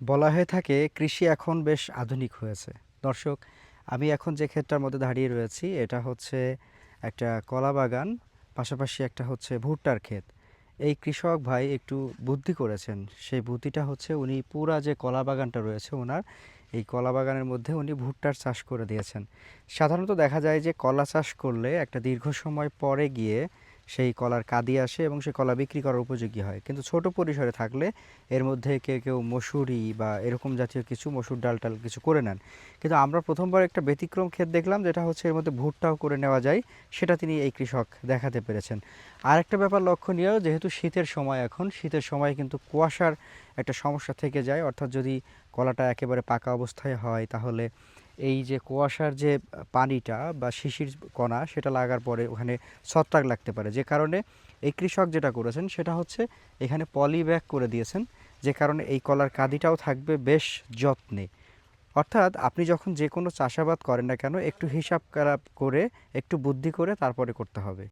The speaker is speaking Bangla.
বলা হয়ে থাকে কৃষি এখন বেশ আধুনিক হয়েছে। দর্শক, আমি এখন যে ক্ষেতটার মধ্যে দাঁড়িয়ে রয়েছি এটা হচ্ছে একটা কলা বাগান, পাশাপাশি একটা হচ্ছে ভুট্টার ক্ষেত। এই কৃষক ভাই একটু বুদ্ধি করেছেন। সেই বুদ্ধিটা হচ্ছে উনি পুরা যে কলা বাগানটা রয়েছে ওনার, এই কলা বাগানের মধ্যে উনি ভুট্টার চাষ করে দিয়েছেন। সাধারণত দেখা যায় যে কলা চাষ করলে একটা দীর্ঘ সময় পরে গিয়ে সেই কলার কাঁদি আসে এবং সেই কলা বিক্রি করার উপযোগী হয়, কিন্তু ছোট পরিসরে থাকলে এর মধ্যে কেউ কেউ মসুরি বা এরকম জাতীয় কিছু মসুর ডাল টাল কিছু করে নেন। কিন্তু আমরা প্রথমবার একটা ব্যতিক্রম ক্ষেত দেখলাম যেটা হচ্ছে এর মধ্যে ভুট্টাও করে নেওয়া যায়, সেটা তিনি এই কৃষক দেখাতে পেরেছেন। আর একটা ব্যাপার লক্ষণীয়, যেহেতু শীতের সময়, এখন শীতের সময় কিন্তু কুয়াশার একটা সমস্যা থেকে যায়, অর্থাৎ যদি কলাটা একেবারে পাকা অবস্থায় হয় তাহলে এই যে কুয়াশার যে পানিটা বা শিশির কণা সেটা লাগার পরে ওখানে ছত্রাক লাগতে পারে, যে কারণে এই কৃষক যেটা করেছেন সেটা হচ্ছে এখানে পলি ব্যাগ করে দিয়েছেন, যে কারণে এই কলার কাঁদিটাও থাকবে বেশ যত্নে। অর্থাৎ আপনি যখন যে কোনো চাষাবাদ করেন না কেন একটু হিসাব করে একটু বুদ্ধি করে তারপরে করতে হবে।